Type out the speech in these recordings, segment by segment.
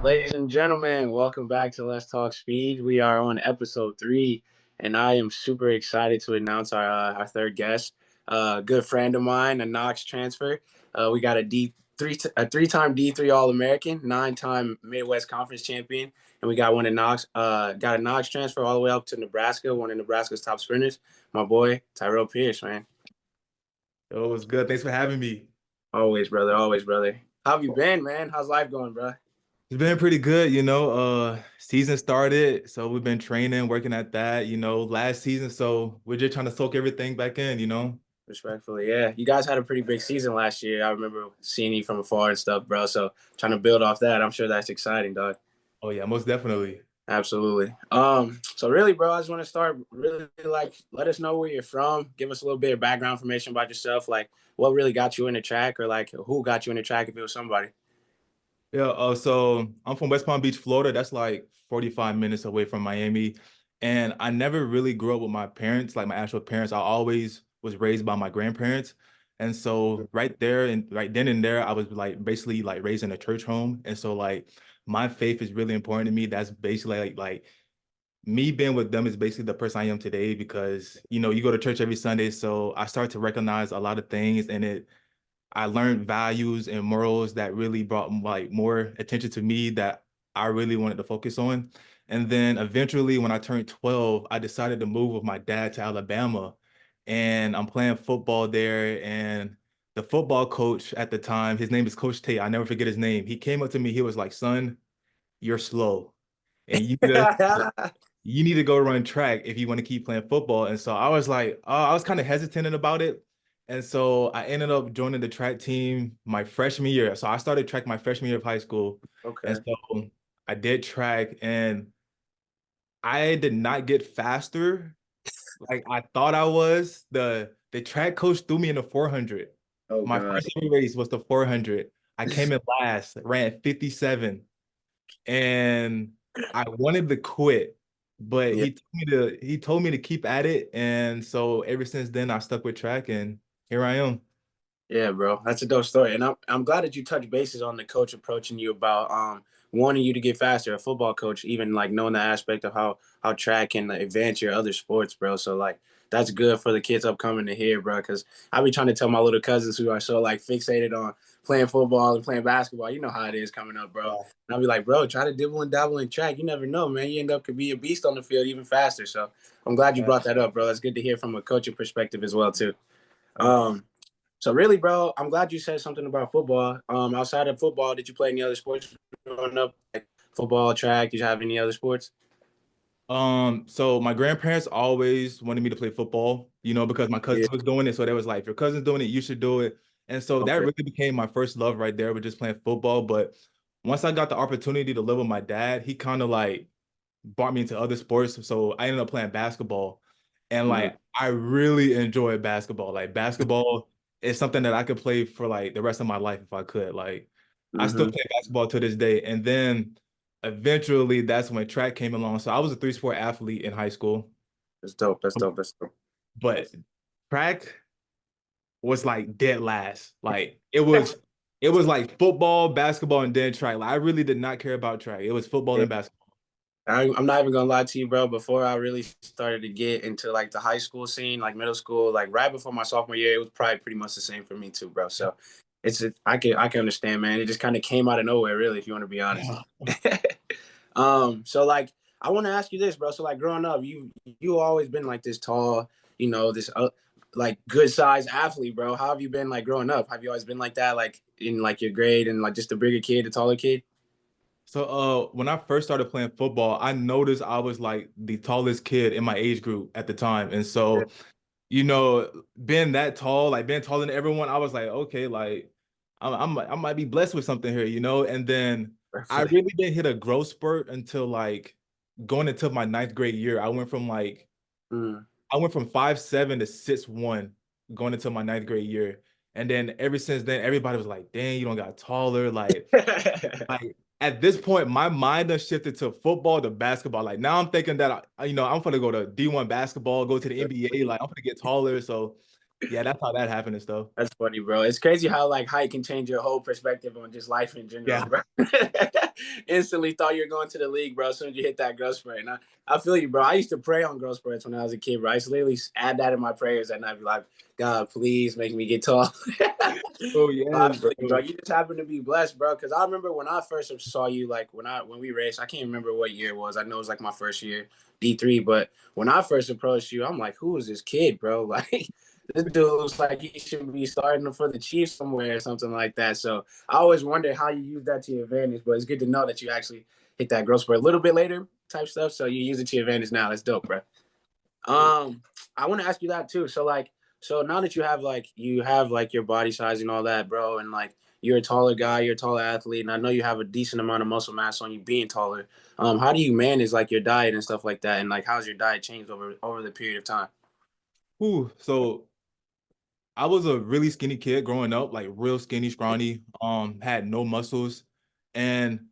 Ladies and gentlemen, welcome back to Let's Talk Speed. We are on Ep.3, and I am super excited to announce our third guest, a good friend of mine, a Knox transfer. We got a three-time D3 All-American, nine-time Midwest Conference champion, and we got one in Knox. Got a Knox transfer all the way up to Nebraska, one of Nebraska's top sprinters. My boy Tyrell Pierce, man. Yo, it was good. Thanks for having me. Always, brother. Always, brother. How have you been, man? How's life going, bro? It's been pretty good, you know. Season started, so we've been training, working at that, last season. So we're just trying to soak everything back in. Respectfully, yeah. You guys had a pretty big season last year. I remember seeing you from afar and stuff, bro. So trying to build off that, I'm sure that's exciting, dog. Oh yeah, most definitely. Absolutely. So really, bro, I just want to start really like let us know where you're from. Give us a little bit of background information about yourself, like what really got you into track or like who got you into track if it was somebody. Yeah, so I'm from West Palm Beach, Florida. That's like 45 minutes away from Miami. And I never really grew up with my parents, like my actual parents. I always was raised by my grandparents. And so right there and right then and there, I was like basically like raised in a church home. And so like my faith is really important to me. That's basically like me being with them is basically the person I am today because you go to church every Sunday. So I start to recognize a lot of things and I learned values and morals that really brought like more attention to me that I really wanted to focus on. And then eventually when I turned 12, I decided to move with my dad to Alabama. And I'm playing football there. And the football coach at the time, his name is Coach Tate. I never forget his name. He came up to me, he was like, "Son, you're slow. And you need to go run track if you want to keep playing football." And so I was like, I was kind of hesitant about it. And so I ended up joining the track team my freshman year. So I started track my freshman year of high school. And Okay. so I did track and I did not get faster like I thought I was. The track coach threw me in the 400. Oh My God. first ever race was the 400. I came in last, ran 57 and I wanted to quit, but Yeah. he told me to keep at it, and so ever since then I stuck with track, and here I am. Yeah, bro, that's a dope story, and I'm glad that you touched bases on the coach approaching you about wanting you to get faster. A football coach, even like knowing the aspect of how track can like, advance your other sports, bro. So like that's good for the kids upcoming to hear, bro. Because I be trying to tell my little cousins who are so like fixated on playing football and playing basketball. You know how it is coming up, bro. Yeah. And I'll be like, bro, try to dibble and dabble in track. You never know, man. You end up could be a beast on the field even faster. So I'm glad you Yeah. brought that up, bro. That's good to hear from a coaching perspective as well too. Thank you. Um, so really, bro, I'm glad you said something about football. Outside of football, did you play any other sports growing up? Like football, track? Did you have any other sports? So my grandparents always wanted me to play football, because my Yeah. cousin was doing it. So they was like, if your cousin's doing it, you should do it. And so that Okay. really became my first love right there with just playing football. But once I got the opportunity to live with my dad, he kind of like brought me into other sports. So I ended up playing basketball. And Mm-hmm. like I really enjoy basketball. Like basketball is something that I could play for like the rest of my life if I could. Like I still Mm-hmm. play basketball to this day. And then eventually that's when track came along. So I was a three-sport athlete in high school. That's dope. That's dope. That's dope. But track was like dead last. Like it was like football, basketball, and then track. Like I really did not care about track. It was football Yeah. and basketball. I'm not even gonna lie to you, bro. Before I really started to get into like the high school scene, like middle school, like right before my sophomore year, it was probably pretty much the same for me too, bro. So I can understand, man. It just kind of came out of nowhere, really, if you want to be honest. Yeah. So like I want to ask you this, bro. So like growing up, you always been like this tall, this like good sized athlete, bro. How have you been like growing up? Have you always been like that, like in like your grade and like just a bigger kid, a taller kid? So when I first started playing football, I noticed I was like the tallest kid in my age group at the time. And Yeah, so, being that tall, like being taller than everyone, I was like, okay, like I might be blessed with something here. And then I definitely. really didn't hit a growth spurt until like going into my ninth grade year. Mm. I went from 5'7" to 6'1" going into my ninth grade year. And then ever since then, everybody was like, dang, you don't got taller. Like at this point, my mind has shifted to football to basketball. Like now I'm thinking that I'm gonna go to D1 basketball, go to the NBA. Like I'm gonna get taller. So Yeah, that's how that happened and stuff. That's funny, bro. It's crazy how like height can change your whole perspective on just life in general, Yeah. bro. Instantly thought you were going to the league, bro. As soon as you hit that growth spurt, and I feel you, bro. I used to pray on growth spurts when I was a kid, bro. I used to literally add that in my prayers at night, be like, God, please make me get tall. Oh I yes, feel you, bro. bro. You just happen to be blessed, bro. Because I remember when I first saw you, like when we raced, I can't remember what year it was. I know it was like my first year, D3. But when I first approached you, I'm like, who is this kid, bro? Like this dude looks like he should be starting for the Chiefs somewhere or something like that. So I always wonder how you use that to your advantage. But it's good to know that you actually hit that growth spurt a little bit later type stuff. So you use it to your advantage now. That's dope, bro. I want to ask you that too. So now that you have like your body size and all that, bro, and like you're a taller guy, you're a taller athlete, and I know you have a decent amount of muscle mass on you being taller. How do you manage like your diet and stuff like that, and like how's your diet changed over the period of time? Ooh, so I was a really skinny kid growing up, like real skinny, scrawny, had no muscles. And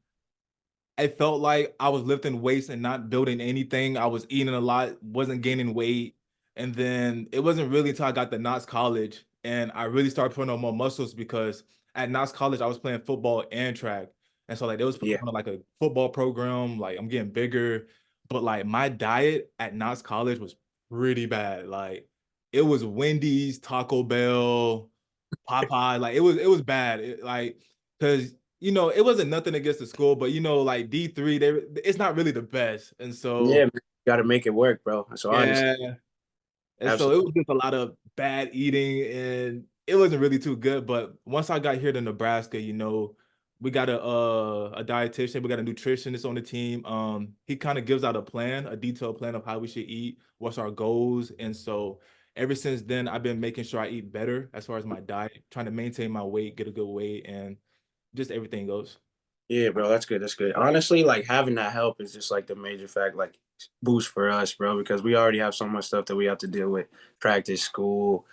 I felt like I was lifting weights and not building anything. I was eating a lot, wasn't gaining weight. And then it wasn't really until I got to Knox College and I really started putting on more muscles because at Knox College I was playing football and track. And so like they was putting Yeah, on like a football program, like I'm getting bigger. But like my diet at Knox College was pretty bad. Like it was Wendy's, Taco Bell, Popeye. Like it was bad. Like because it wasn't nothing against the school, but like D3, it's not really the best. And yeah, so man, got to make it work, bro. So I understand. yeah. And so it Absolutely. was just a lot of bad eating and it wasn't really too good. But once I got here to Nebraska, we got a dietitian, we got a nutritionist on the team. He kind of gives out a plan, a detailed plan of how we should eat, what's our goals. And so ever since then, I've been making sure I eat better as far as my diet, trying to maintain my weight, get a good weight, and just everything goes. Yeah, bro, that's good. That's good. Honestly, like having that help is just like the major fact, like boost for us, bro, because we already have so much stuff that we have to deal with, practice, school,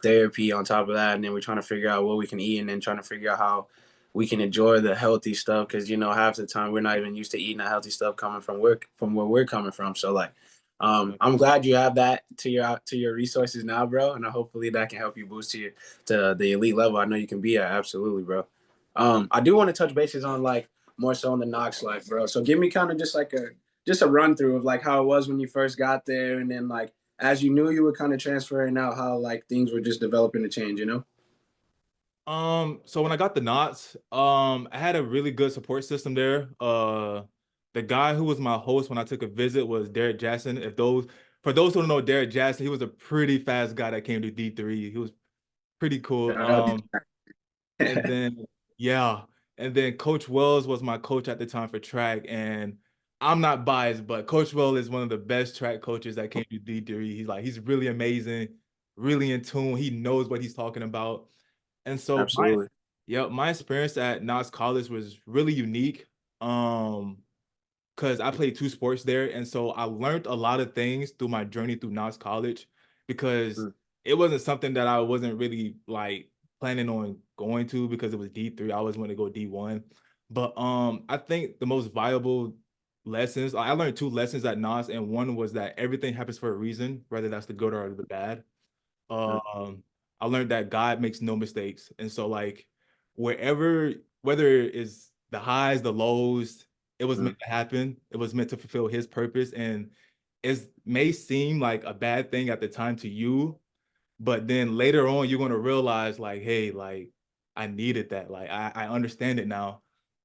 therapy on top of that, and then we're trying to figure out what we can eat, and then trying to figure out how we can enjoy the healthy stuff, because half the time we're not even used to eating that healthy stuff coming from work, from where we're coming from. So like, I'm glad you have that to your resources now, bro, and hopefully that can help you boost to the elite level I know you can be at. Absolutely, bro. I do want to touch bases on like more so on the Knox life, bro. So give me kind of just a run through of like how it was when you first got there, and then like as you knew you were kind of transferring out, how like things were just developing to change. So when I got the knots, I had a really good support system there. The guy who was my host when I took a visit was Derek Jackson. For those who don't know Derek Jackson, he was a pretty fast guy that came to D3. He was pretty cool. Shout out. And then yeah, and then Coach Wells was my coach at the time for track, and I'm not biased, but Coach Wells is one of the best track coaches that came to D3. He's really amazing, really in tune. He knows what he's talking about. And so Absolutely. my experience at Knox College was really unique. Because I played two sports there, and so I learned a lot of things through my journey through Knox College because Mm. it wasn't something that I wasn't really like planning on going to because it was D3. I always wanted to go D1. But I think the most valuable lessons, I learned two lessons at Knox, and one was that everything happens for a reason, whether that's the good or the bad. Mm. I learned that God makes no mistakes. And so like whether it's the highs, the lows, it was Mm. meant to happen. It was meant to fulfill his purpose. And it may seem like a bad thing at the time to you, but then later on you're gonna realize like, hey, like I needed that. Like I understand it now.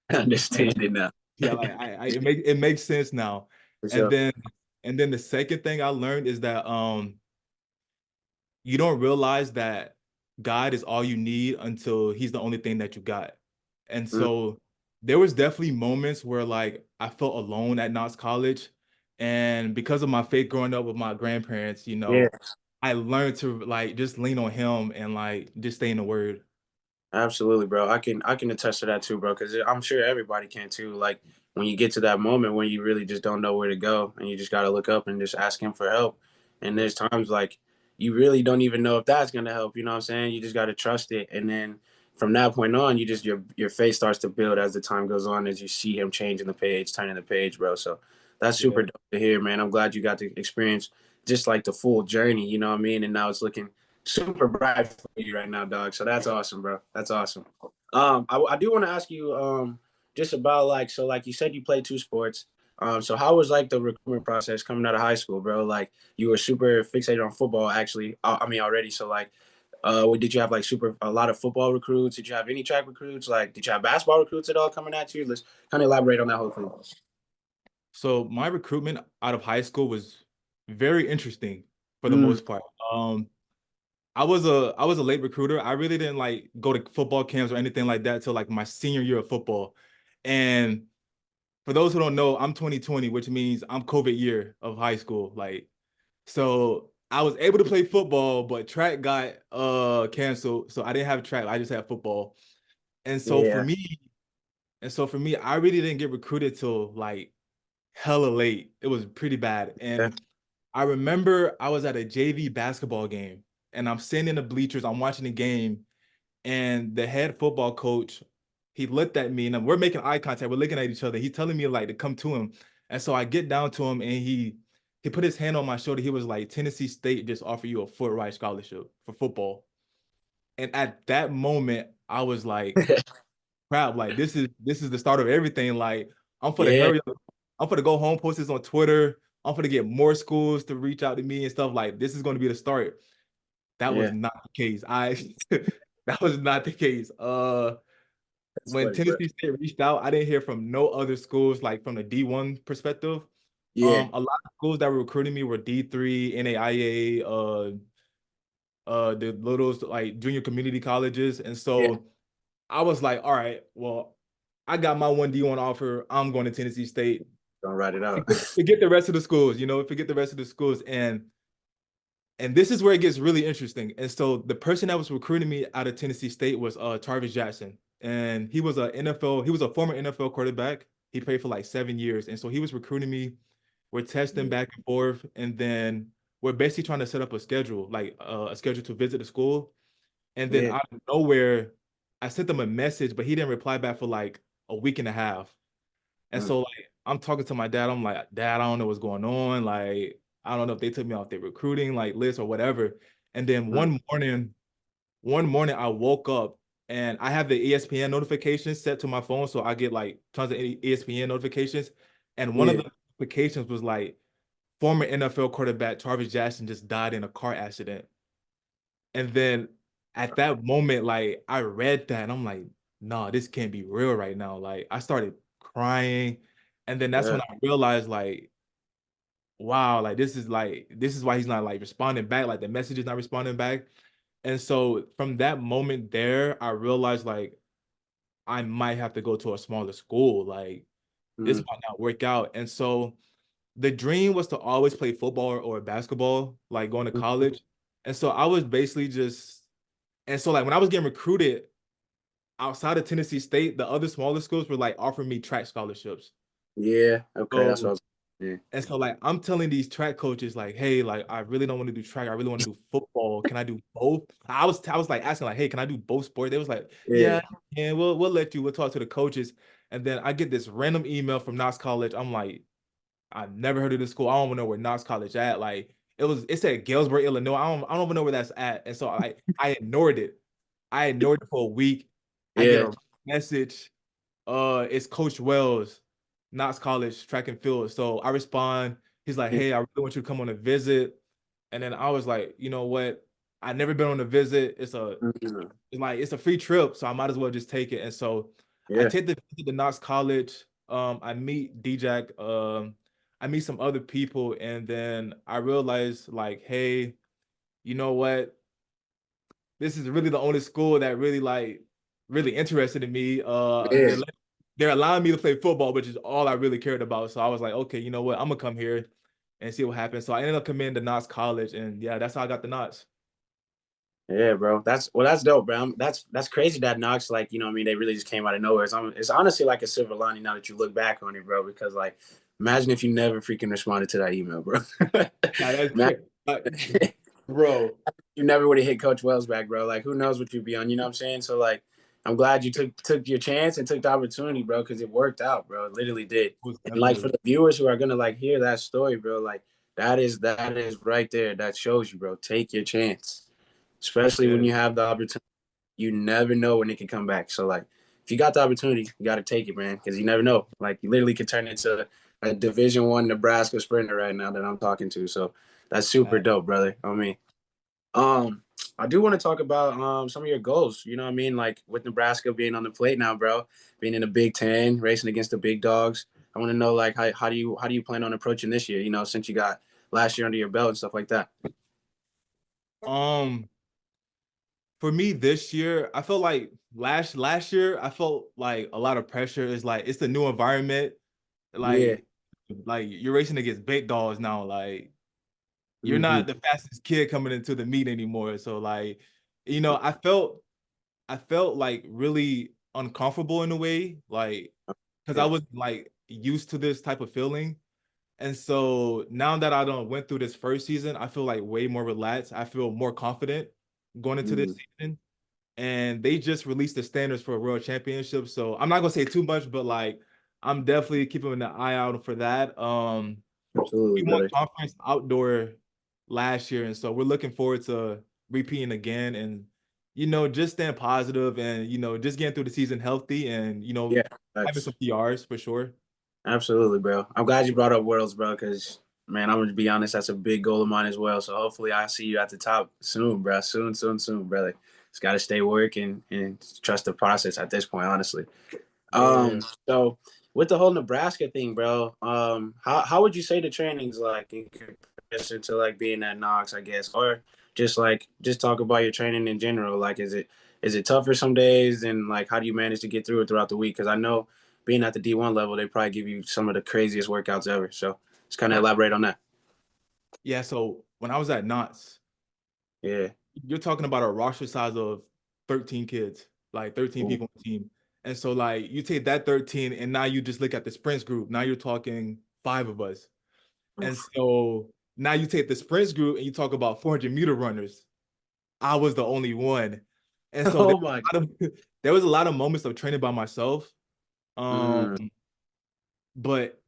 I understand it now. Yeah, like it makes sense now. For And sure. then the second thing I learned is that you don't realize that God is all you need until he's the only thing that you got. And Mm. so there was definitely moments where like I felt alone at Knox College. And because of my faith growing up with my grandparents, Yeah. I learned to like just lean on him and like just stay in the word. Absolutely, bro. I can attest to that too, bro. Because I'm sure everybody can too. Like when you get to that moment when you really just don't know where to go, and you just got to look up and just ask him for help. And there's times like you really don't even know if that's gonna help. You know what I'm saying? You just got to trust it, and then from that point on, you just your faith starts to build as the time goes on, as you see him changing the page, turning the page, bro. So that's Yeah. super dope to hear, man. I'm glad you got to experience just like the full journey. You know what I mean? And now it's looking super bright for you right now, dog. So that's awesome, bro. That's awesome. I do want to ask you just about like, so like you said you played two sports. So how was like the recruitment process coming out of high school, bro? Like you were super fixated on football, actually. I mean, already. So like, did you have like a lot of football recruits? Did you have any track recruits? Like, did you have basketball recruits at all coming at you? Let's kind of elaborate on that whole thing. So my recruitment out of high school was very interesting for the Mm, most part. I was a late recruiter. I really didn't like go to football camps or anything like that till like my senior year of football. And for those who don't know, I'm 2020, which means I'm COVID year of high school. Like, so I was able to play football, but track got canceled. So I didn't have track. I just had football. And so for yeah. me, I really didn't get recruited till like hella late. It was pretty bad. Yeah. And I remember I was at a JV basketball game and I'm sitting in the bleachers, I'm watching the game, and the head football coach, he looked at me and we're making eye contact, we're looking at each other. He's telling me like to come to him. And so I get down to him and he put his hand on my shoulder. He was like, Tennessee State just offered you a full ride scholarship for football. And at that moment, I was like, crap, like this is the start of everything. Like I'm for the Yeah. hurry up. I'm for to go home, post this on Twitter. I'm for to get more schools to reach out to me and stuff. Like this is going to be the start. That was Yeah. not the case. That was not the case. That's When funny, bro. Tennessee State reached out, I didn't hear from no other schools like from the D1 perspective. Yeah. A lot of schools that were recruiting me were D3, NAIA, the little like junior community colleges. And Yeah. so I was like, all right, well, I got my one D1 offer. I'm going to Tennessee State. Don't write it out. Forget the rest of the schools, forget the rest of the schools. And this is where it gets really interesting. And so the person that was recruiting me out of Tennessee State was Tarvis Jackson. And he was a former NFL quarterback. He played for like 7 years. And so he was recruiting me. We're testing Yeah. back and forth. And then we're basically trying to set up a schedule, like a schedule to visit the school. And then Yeah. out of nowhere, I sent him a message, but he didn't reply back for like a week and a half. And Mm, so like I'm talking to my dad. I'm like, Dad, I don't know what's going on. Like, I don't know if they took me off their recruiting like list or whatever. And then mm. one morning I woke up and I have the ESPN notifications set to my phone. So I get like tons of ESPN notifications. And one of Yeah. the notifications was like former NFL quarterback Tarvis Jackson just died in a car accident. And then at that moment, like I read that and I'm like, nah, this can't be real right now. Like I started crying. And then that's Yeah. when I realized like, wow, like this is why he's not like responding back. Like the message is not responding back. And so from that moment there, I realized like I might have to go to a smaller school. Like this Mm, might not work out. And so the dream was to always play football or basketball, like going to mm. college. And so I was basically just and so like when I was getting recruited outside of Tennessee State, the other smaller schools were like offering me track scholarships. Yeah. Okay. That's what I So was. Yeah. and so like I'm telling these track coaches like, hey, like I really don't want to do track. I really want to do football. Can I do both? I was like asking like, hey, can I do both sports? They was like, Yeah. yeah, and we'll let you. We'll talk to the coaches. And then I get this random email from Knox College. I'm like, I've never heard of this school. I don't even know where Knox College at. Like it said Galesburg, Illinois. I don't even know where that's at. And so I ignored it. I ignored it for a week. I get Yeah. a message. It's Coach Wells, Knox College track and field. So I respond. He's like, Yeah. hey, I really want you to come on a visit. And then I was like, you know what? I never been on a visit. Mhm. It's a free trip, so I might as well just take it. And so I Yeah. take the visit to Knox College. I meet DJ. I meet some other people, and then I realized like, hey, you know what? This is really the only school that really interested in me. Yeah. They're allowing me to play football, which is all I really cared about. So I was like, okay, you know what? I'm gonna come here and see what happens. So I ended up coming to Knox College, and yeah, that's how I got the Knox. Yeah, bro. That's dope, bro. That's crazy that Knox, like, I mean, they really just came out of nowhere. It's honestly like a silver lining now that you look back on it, bro, because like imagine if you never freaking responded to that email, bro. Nah, Imagine bro. you never would have hit Coach Wells back, bro. Like who knows what you'd be on, you know what I'm saying? So like I'm glad you took your chance and took the opportunity, bro, because it worked out, bro. It literally did. Most And like for definitely. the viewers who are gonna like hear that story, bro, like that is right there. That shows you, bro. Take your chance. especially when Yeah. you have the opportunity. You never know when it can come back. So like, if you got the opportunity, you got to take it, man, because you never know. Like, you literally could turn into a Division I Nebraska sprinter right now that I'm talking to. So that's super dope, brother. I mean, um, I do want to talk about some of your goals. You know what I mean? Like with Nebraska being on the plate now, bro, being in the Big Ten, racing against the big dogs. I want to know like how do you plan on approaching this year? You know, since you got last year under your belt and stuff like that. Um, for me this year, I felt like last year I felt like a lot of pressure. Is like it's the new environment. Yeah. Like you're racing against big dogs now. Like you're Hmm. not the fastest kid coming into the meet anymore. So like, I felt like really uncomfortable in a way, like because I Yeah. was like used to this type of feeling. And so now that I don't went through this first season, I feel like way more relaxed. I feel more confident going into this Hmm. season. And they just released the standards for a world championship. So I'm not gonna say too much, but like I'm definitely keeping an eye out for that. Absolutely, We won brother. conference outdoor last year, and so we're looking forward to repeating again and just staying positive and just getting through the season healthy and Yeah. having some Thanks. PRs for sure. Absolutely, bro. I'm glad you brought up Worlds, bro, because man, I'm gonna be honest, that's a big goal of mine as well. So hopefully I see you at the top soon, bro. Soon, soon, soon, brother. Just gotta stay working and trust the process at this point, honestly. Yeah. So with the whole Nebraska thing, bro, how would you say the training's like in comparison to like being at Knox, I guess, or just talk about your training in general. Like, is it tougher some days, and like how do you manage to get through it throughout the week? Because I know being at the D1 level, they probably give you some of the craziest workouts ever. So just kind of elaborate on that. Yeah, so when I was at Knott's, Yeah. you're talking about a roster size of 13 kids, like 13 Ooh. people on the team. And so like you take that 13 and now you just look at the sprints group. Now you're talking five of us. And Oof. so now you take the sprints group and you talk about 400-meter runners. I was the only one. And so Oh my. there was a lot of moments of training by myself. Um, Mm, but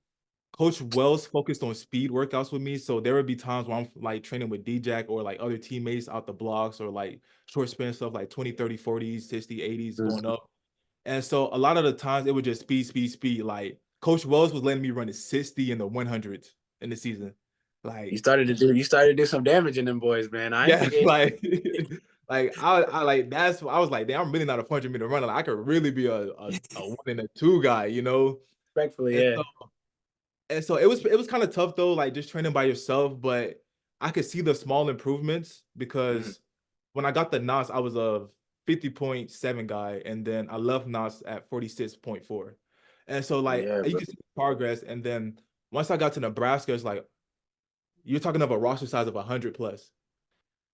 Coach Wells focused on speed workouts with me. So there would be times where I'm like training with D-Jack or like other teammates out the blocks or like short sprint stuff like 20, 30, 40s, 60, 80s going mm. up. And so a lot of the times it was just speed, speed, speed. Like Coach Wells was letting me run at 60 in the 100s in the season. You Like, started to do some damage in them boys, man. I ain't yeah, forget. like I like I was like, damn, I'm really not a 400-meter runner. Like, I could really be a one and a two guy, you know? Respectfully, And yeah. so it was kind of tough though, like just training by yourself, but I could see the small improvements Mm. because when I got the NOS, I was a 50.7 guy, and then I left NOS at 46.4. And so like Yeah, you bro. can see progress. And then once I got to Nebraska, it's like you're talking of a roster size of 100 plus.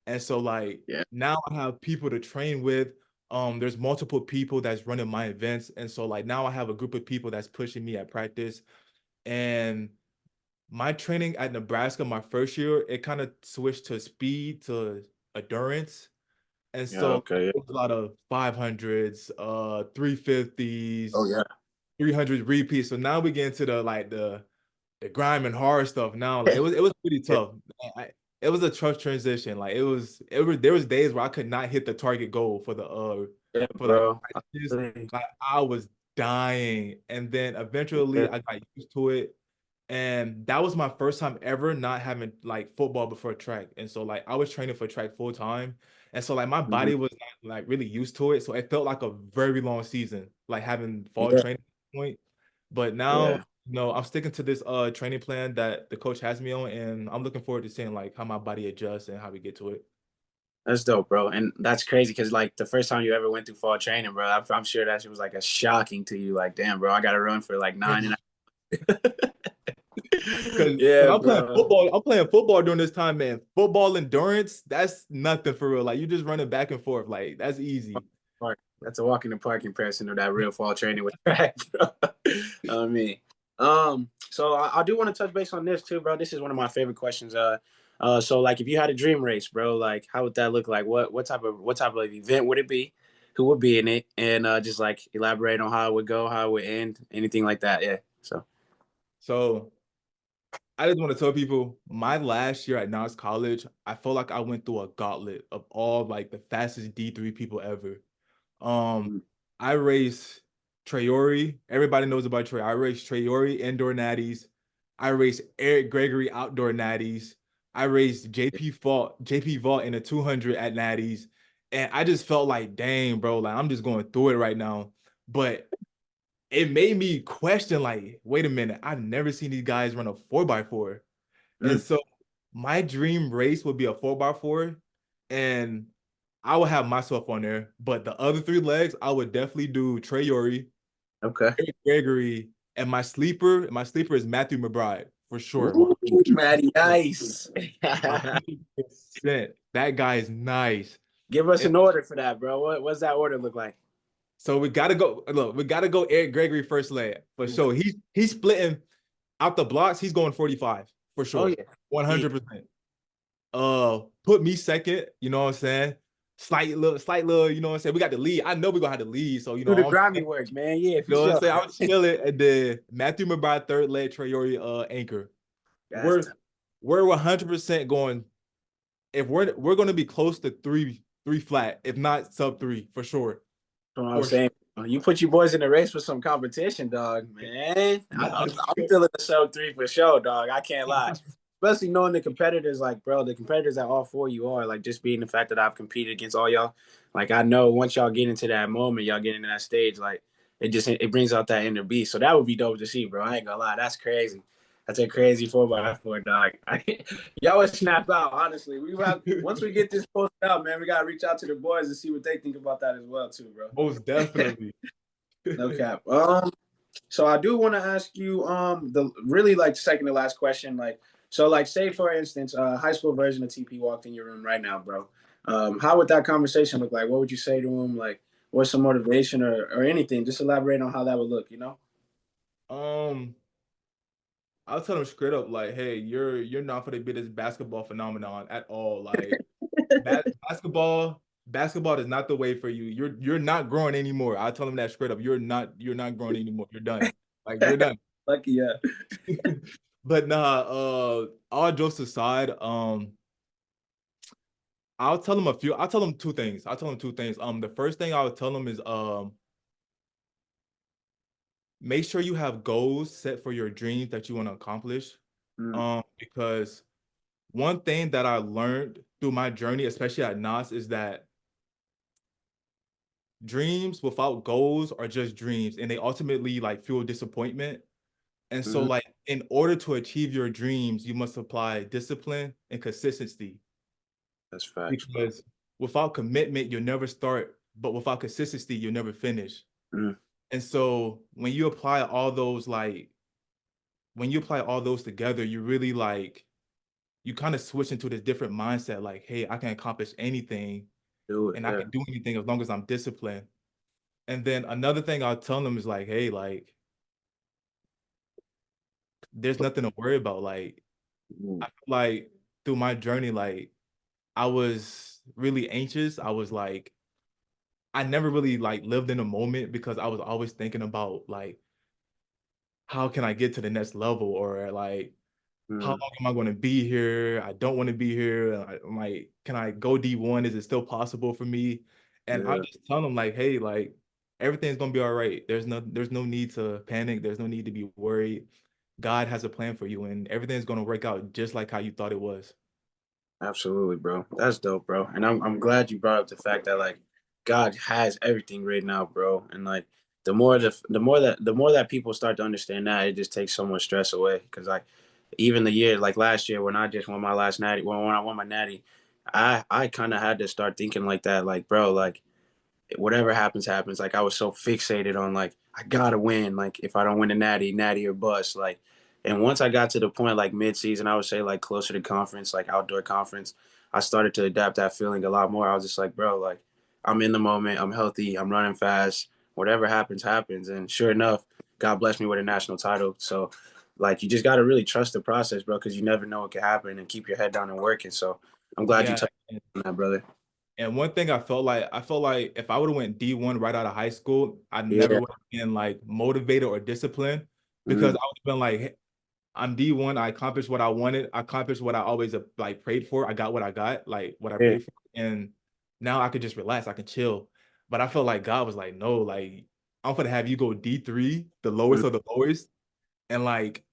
And so like Yeah. now I have people to train with. There's multiple people that's running my events. And so like now I have a group of people that's pushing me at practice. And my training at Nebraska, my first year, it kind of switched to speed to endurance. And Yeah. so Okay. Yeah. it was a lot of 500s, Oh 350s, yeah. 300 repeats. So now we get into the grime and hard stuff now. Like it was pretty Yeah. tough. It was a tough transition. Like there was days where I could not hit the target goal Yeah, for like bro. practice. Like I was dying. And then eventually Yeah. I got used to it. And that was my first time ever not having like football before track. And so like I was training for track full time. And so like my Mhm. body was not like really used to it. So it felt like a very long season, like having fall Yeah. training at this point. But now, Yeah. I'm sticking to this training plan that the coach has me on, and I'm looking forward to seeing like how my body adjusts and how we get to it. That's dope, bro. And that's crazy because like the first time you ever went through fall training, bro, I'm sure that shit was like a shocking to you. Like, damn, bro, I got to run for like nine and Because yeah, bro. I'm playing football during this time, man. Football endurance, that's nothing for real. Like you just running back and forth, like that's easy. Park. That's a walk in the park comparison of that real fall training with track, bro. I mean, so I do want to touch base on this too, bro. This is one of my favorite questions. So like if you had a dream race, bro, like how would that look like? What type of event would it be? Who would be in it? And just like elaborate on how it would go, how it would end, anything like that. Yeah. So So I just want to tell people my last year at Knox College, I felt like I went through a gauntlet of all like the fastest D3 people ever. Um, Mm. I raced Traore. Everybody knows about Traore. I raced Traore indoor natties. I raced Eric Gregory outdoor natties. I raced JP Vault in a 200 at natties. And I just felt like, dang, bro, like I'm just going through it right now. But it made me question, like, wait a minute, I've never seen these guys run a 4x4. And Mm. so my dream race would be a 4x4. And I would have myself on there. But the other three legs, I would definitely do Traore, Okay. Eric Gregory, and my sleeper is Matthew McBride for sure. Ooh, Matty, 100%. nice. 100%. That guy is nice. Give us And an order for that, bro. What's that order look like? so we gotta go. Look, we gotta go Eric Gregory first leg for sure. He's splitting out the blocks. He's going 45 for Oh sure. yeah. Yeah. 100%. Put me second, you know what I'm saying? Slight little, you know what I'm saying? We got the lead. I know we're gonna have the lead. So, Do the I'm grimy work, man. Yeah, you for know what I'm sure. saying? I'm chilling. And then Matthew McBride, third leg, Traore anchor. That's We're we're 100% going. If we're gonna be close to three flat, if not sub three, for sure. what I'm For sure. saying. You put you boys in the race for some competition, dog, man. I'm feeling the sub three for sure, dog. I can't lie. Especially knowing the competitors, like, bro, the competitors that all four of you are, like, just being the fact that I've competed against all y'all. Like, I know once y'all get into that moment, y'all get into that stage, like, it brings out that inner beast. So that would be dope to see, bro. I ain't gonna lie. That's crazy. That's a crazy 4x4, dog. Y'all would snap out, honestly. We have once we get this posted out, man, we gotta reach out to the boys and see what they think about that as well, too, bro. Most definitely. No cap. So I do want to ask you the really like second to last question. Like, so like say for instance, high school version of TP walked in your room right now, bro. How would that conversation look like? What would you say to him? Like, what's some motivation or anything? Just elaborate on how that would look, you know? Um, I'll tell him straight up, like, hey, you're not for the biggest basketball phenomenon at all. Like, basketball is not the way for you. You're not growing anymore. I tell him that straight up. You're not growing anymore. You're done. Like you're done. Lucky, yeah. But nah, all jokes aside, I'll tell him two things. I'll tell him two things. The first thing I would tell him is make sure you have goals set for your dreams that you want to accomplish. Mm, Because one thing that I learned through my journey, especially at NAS, is that dreams without goals are just dreams and they ultimately like fuel disappointment. And so mm, like in order to achieve your dreams, you must apply discipline and consistency that's facts, bro. because without commitment, you'll never start, but without consistency, you'll never finish. Mm, And so when you apply all those together, you really like you kind of switch into this different mindset like, hey, I can accomplish anything do it, and I yeah. can do anything as long as I'm disciplined. And then another thing I'll tell them is like, hey, like there's nothing to worry about. Like Mm, I feel like through my journey, like I was really anxious. I was like, I never really like lived in a moment because I was always thinking about like, how can I get to the next level? Or like, how mm, long am I going to be here? I don't want to be here. I'm like, can I go D1? Is it still possible for me? And I yeah. just tell them like, hey, like everything's gonna be all right. There's no need to panic. There's no need to be worried. God has a plan for you, and everything's gonna work out just like how you thought it was. Absolutely, bro. That's dope, bro. And I'm glad you brought up the fact that like God has everything written out, bro. And like the more that people start to understand that, it just takes so much stress away. Cause like even the year like last year when I just won my last natty, when I won my natty, I kind of had to start thinking like that, like bro, like whatever happens, happens. Like I was so fixated on like I gotta win. Like if I don't win a natty, natty or bust. Like, and once I got to the point like mid-season, I would say like closer to conference, like outdoor conference, I started to adapt that feeling a lot more. I was just like, bro, like I'm in the moment, I'm healthy, I'm running fast. Whatever happens, happens. And sure enough, God blessed me with a national title. So like you just gotta really trust the process, bro, because you never know what can happen and keep your head down and working. So I'm glad you Yeah. touched on that, brother. And one thing I felt like if I would have went D1 right out of high school, I never Yeah. would have been like motivated or disciplined because Mm, I would have been like, I'm D1. I accomplished what I wanted. I accomplished what I always like prayed for. I got what I got, like what I Yeah. prayed for. And now I could just relax. I can chill. But I felt like God was like, no, like I'm gonna have you go D3, the lowest of the lowest, and like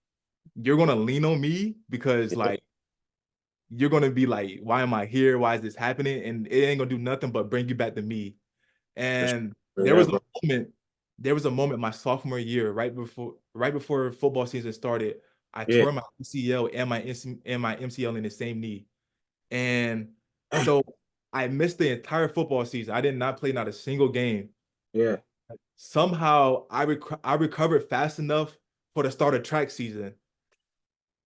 you're gonna lean on me because Yeah. like you're gonna be like, why am I here? Why is this happening? And it ain't gonna do nothing but bring you back to me. For And sure. Yeah, bro. there was a moment my sophomore year, right before football season started, I Yeah. tore my ACL and my MCL in the same knee. And so I missed the entire football season. I did not play not a single game. Yeah. Somehow I recovered fast enough for the start of track season.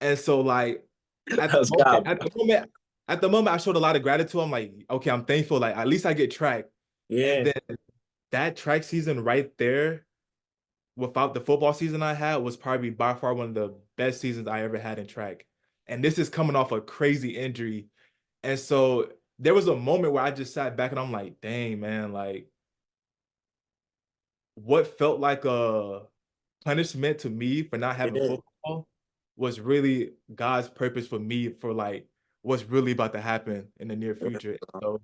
And so like at the Let's moment, go. at the moment, I showed a lot of gratitude. I'm like, okay, I'm thankful. Like at least I get track. And Yeah. then that track season right there, without the football season I had, was probably by far one of the best seasons I ever had in track. And this is coming off a crazy injury. And so there was a moment where I just sat back and I'm like, dang, man, like what felt like a punishment to me for not having Yeah. football was really God's purpose for me for like what's really about to happen in the near future. So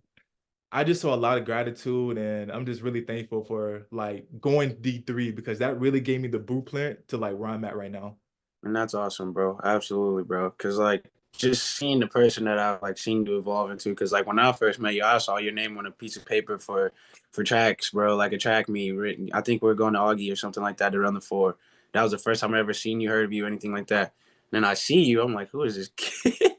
I just saw a lot of gratitude and I'm just really thankful for like going D3 because that really gave me the blueprint to like where I'm at right now. And that's awesome, bro. Absolutely, bro. Cause like just seeing the person that I've like seen you evolve into. Cause like when I first met you, I saw your name on a piece of paper for tracks, bro. Like a track meet written. I think we are going to Augie or something like that to run the four. That was the first time I ever seen you, heard of you, anything like that. And then I see you, I'm like, who is this kid?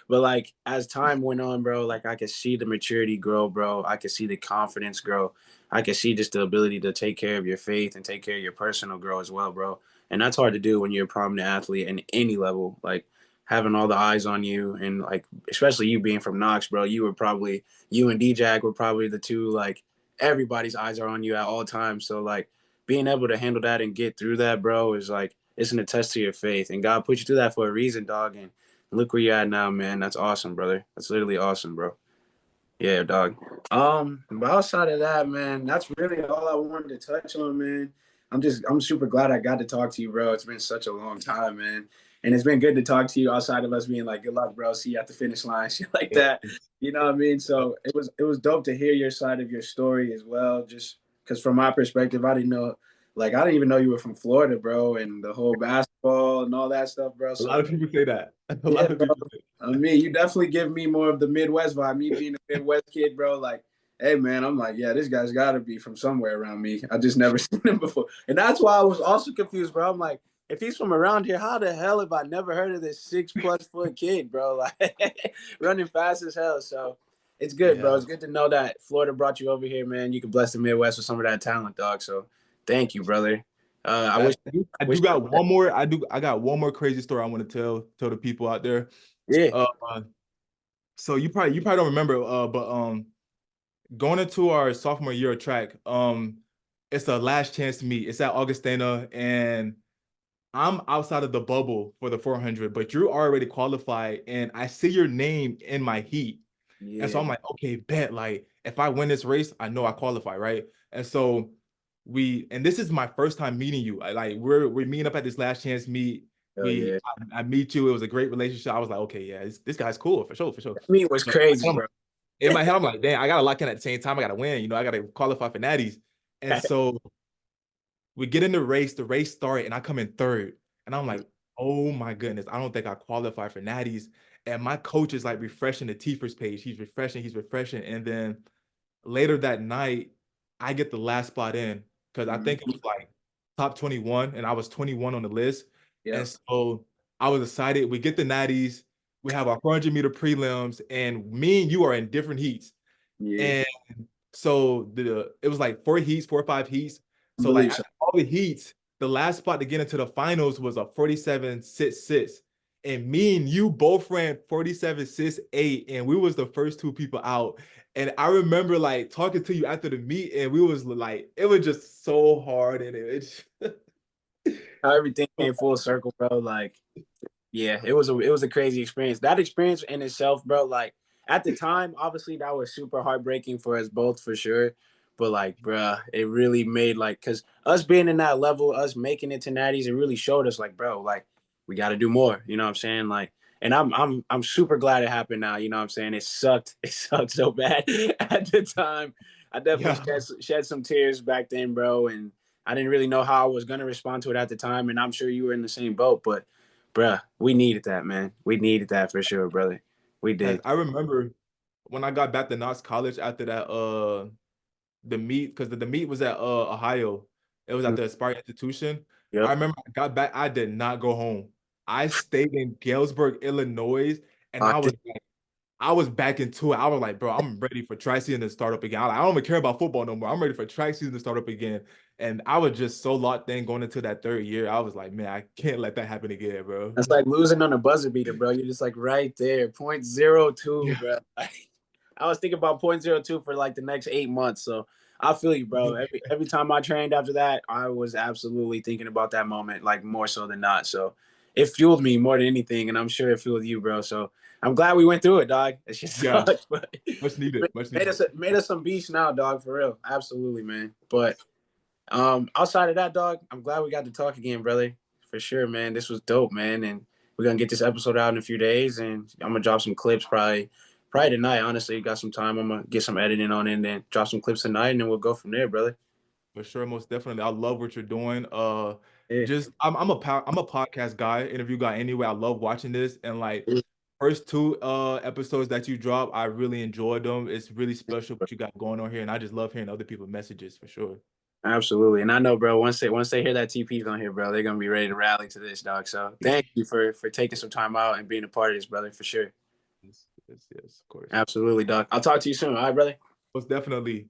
But like as time went on, bro, like I could see the maturity grow, bro. I could see the confidence grow. I could see just the ability to take care of your faith and take care of your personal grow as well, bro. And that's hard to do when you're a prominent athlete in any level. Like having all the eyes on you, and like especially you being from Knox, bro. You and DJ were probably the two like everybody's eyes are on you at all times. So like being able to handle that and get through that, bro, is like it's an attest to your faith. And God put you through that for a reason, dog. And look where you're at now, man. That's awesome, brother. That's literally awesome, bro. Yeah, dog. But outside of that, man, that's really all I wanted to touch on, man. I'm super glad I got to talk to you, bro. It's been such a long time, man. And it's been good to talk to you outside of us being like, good luck, bro. See you at the finish line, shit like that. You know what I mean? So it was dope to hear your side of your story as well. Just because from my perspective, I didn't even know you were from Florida, bro, and the whole basketball and all that stuff, bro. A lot So of people say that. A yeah, lot of bro. people say Me, you definitely give me more of the Midwest vibe. Me being a Midwest kid, bro. Like, hey, man, I'm like, yeah, this guy's got to be from somewhere around me. I just never seen him before, and that's why I was also confused, bro. I'm like, if he's from around here, how the hell have I never heard of this 6+ foot kid, bro? Like, running fast as hell. So it's good, bro. yeah. It's good to know that Florida brought you over here, man. You can bless the Midwest with some of that talent, dog. So thank you, brother. I wish, I wish, do got one more. I got one more crazy story I want to tell the people out there. yeah, Uh, so you probably don't remember, but going into our sophomore year of track, it's the last chance to meet. It's at Augustana, and I'm outside of the bubble for the 400, but you're already qualified, and I see your name in my heat. And so yeah, I'm like, okay, bet. Like, if I win this race, I know I qualify, right? And so and this is my first time meeting you. Like, we're meeting up at this last chance meet. hell yeah. I meet you. It was a great relationship. I was like, okay, yeah, this guy's cool for sure, for sure. Me was But crazy, bro. in my head, I'm like, damn, I gotta lock in at the same time. I gotta win. I gotta qualify for natties. And so we get in the race started, and I come in third. And I'm like, oh my goodness, I don't think I qualify for natties. And my coach is like refreshing the T-first page. He's refreshing. And then later that night, I get the last spot in because I think it was like top 21, and I was 21 on the list. Yeah, And so I was excited. We get the natties, we have our 400-meter prelims, and me and you are in different heats. yeah, And so it was like 4 heats, 4 or 5 heats. I So like believe so. after all the heats, the last spot to get into the finals was a 47.66. And me and you both ran 47.68, and we was the first two people out. And I remember like talking to you after the meet, and we was like, it was just so hard, and How everything came full circle, bro. Like, yeah, it was a crazy experience. That experience in itself, bro. Like at the time, obviously that was super heartbreaking for us both, for sure. But like, bruh, it really made like, cause us being in that level, us making it to natties, it really showed us like, bro, like we got to do more. You know what I'm saying? Like, and I'm super glad it happened now. You know what I'm saying? It sucked. It sucked so bad at the time. I definitely Yeah. shed some tears back then, bro. And I didn't really know how I was gonna respond to it at the time. And I'm sure you were in the same boat. But, bruh, we needed that, man. We needed that for sure, brother. We And did. I remember when I got back to Knox College after that the meet, because the meet was at Ohio. It was at the Spark Institution. I Yep. remember I got back, I did not go home. I stayed in Galesburg, Illinois, and Locked in. I was back into it. I was like, bro, I'm ready for track season to start up again. I don't even care about football no more. I'm ready for track season to start up again. And I was just so locked in going into that third year. I was like, man, I can't let that happen again, bro. That's like losing on a buzzer beater, bro. You're just like right there, 0.02, Yeah. bro. I was thinking about 0.02 for like the next 8 months. So I feel you, bro. Every time I trained after that, I was absolutely thinking about that moment, like more so than not. So it fueled me more than anything, and I'm sure it fueled you, bro. So I'm glad we went through it, dog. It just Yeah. sucks, but Much needed. Much made needed. us some beasts now, dog, for real. Absolutely, man. But outside of that, dog, I'm glad we got to talk again, brother. For sure, man. This was dope, man. And we're gonna get this episode out in a few days, and I'm gonna drop some clips probably tonight. Honestly, got some time. I'm gonna get some editing on it and then drop some clips tonight, and then we'll go from there, brother. For sure, most definitely. I love what you're doing. Yeah. Just I'm a podcast guy, interview guy anyway. I love watching this, and like first two episodes that you drop, I really enjoyed them. It's really special what you got going on here, and I just love hearing other people's messages for sure. Absolutely. And I know, bro, once they hear that TP's on here, bro, they're gonna be ready to rally to this, dog. So thank you for taking some time out and being a part of this, brother, for sure. Yes, yes, yes, of course. Absolutely, dog. I'll talk to you soon. All right, brother. Most definitely.